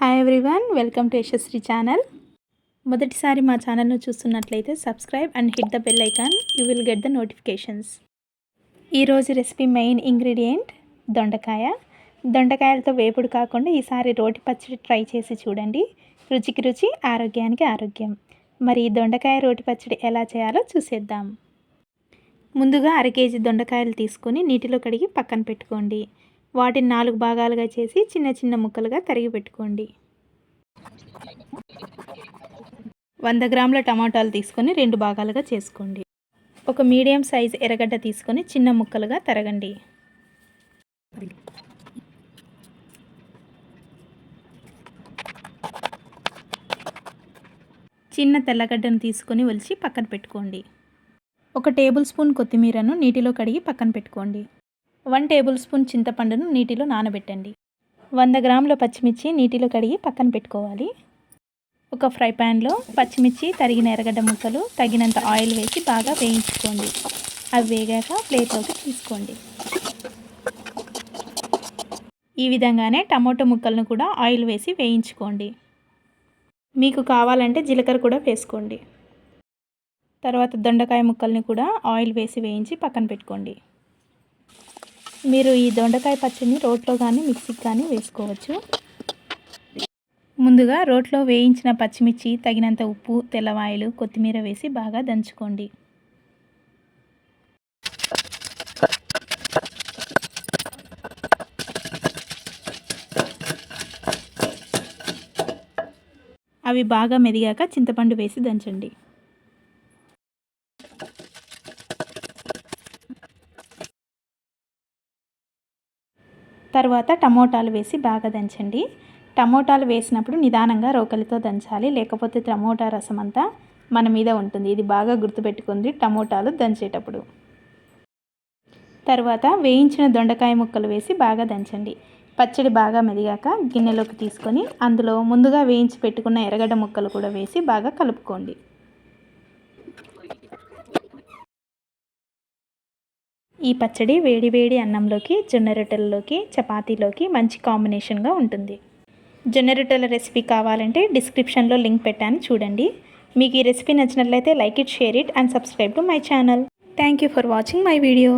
Hi everyone, welcome to Yashasri channel. మొదటిసారి మా ఛానల్ను చూస్తున్నట్లయితే subscribe and hit the bell icon. You will get the notifications. ఈరోజు recipe main ingredient దొండకాయ. దొండకాయలతో వేపుడు కాకుండా ఈసారి రోటి పచ్చడి ట్రై చేసి చూడండి. రుచికి రుచి, ఆరోగ్యానికి ఆరోగ్యం. మరి దొండకాయ రోటి పచ్చడి ఎలా చేయాలో చూసేద్దాం. ముందుగా 1/2 కేజీ దొండకాయలు తీసుకొని నీటిలో కడిగి పక్కన పెట్టుకోండి. వాటిని 4 భాగాలుగా చేసి చిన్న చిన్న ముక్కలుగా తరిగి పెట్టుకోండి. 100 గ్రాముల టమాటాలు తీసుకొని 2 భాగాలుగా చేసుకోండి. ఒక మీడియం సైజ్ ఎర్రగడ్డ తీసుకొని చిన్న ముక్కలుగా తరగండి. చిన్న తెల్లగడ్డను తీసుకొని ఒలిచి పక్కన పెట్టుకోండి. 1 టేబుల్ స్పూన్ కొత్తిమీరను నీటిలో కడిగి పక్కన పెట్టుకోండి. 1 టేబుల్ స్పూన్ చింతపండును నీటిలో నానబెట్టండి. 100 గ్రాముల పచ్చిమిర్చి నీటిలో కడిగి పక్కన పెట్టుకోవాలి. ఒక ఫ్రై ప్యాన్లో పచ్చిమిర్చి, తరిగిన ఎర్రగడ్డ ముక్కలు, తగినంత ఆయిల్ వేసి బాగా వేయించుకోండి. అవి వేగాక ప్లేట్లోకి తీసుకోండి. ఈ విధంగానే టమాటో ముక్కలను కూడా ఆయిల్ వేసి వేయించుకోండి. మీకు కావాలంటే జీలకర్ర కూడా వేసుకోండి. తర్వాత దొండకాయ ముక్కల్ని కూడా ఆయిల్ వేసి వేయించి పక్కన పెట్టుకోండి. మీరు ఈ దొండకాయ పచ్చడిని రోట్లో కానీ మిక్సీకి కానీ వేసుకోవచ్చు. ముందుగా రోట్లో వేయించిన పచ్చిమిర్చి, తగినంత ఉప్పు, తెల్లవాయలు, కొత్తిమీర వేసి బాగా దంచుకోండి. అవి బాగా మెదిగాక చింతపండు వేసి దంచండి. తర్వాత టమోటాలు వేసి బాగా దంచండి. టమోటాలు వేసినప్పుడు నిదానంగా రోకలితో దంచాలి, లేకపోతే టమోటా రసం అంతా మన మీద ఉంటుంది. ఇది బాగా గుర్తుపెట్టుకుంది టమోటాలు దంచేటప్పుడు. తర్వాత వేయించిన దొండకాయ ముక్కలు వేసి బాగా దంచండి. పచ్చడి బాగా మెదిగాక గిన్నెలోకి తీసుకొని అందులో ముందుగా వేయించి పెట్టుకున్న ఎర్రగడ్డ ముక్కలు కూడా వేసి బాగా కలుపుకోండి. ఈ పచ్చడి వేడి వేడి అన్నంలోకి, జొన్న రొట్టెలలోకి, చపాతీలోకి మంచి కాంబినేషన్గా ఉంటుంది. జొన్న రొట్టెల రెసిపీ కావాలంటే డిస్క్రిప్షన్లో లింక్ పెట్టాను, చూడండి. మీకు ఈ రెసిపీ నచ్చినట్లయితే like it, share it and subscribe to my channel. Thank you for watching my video.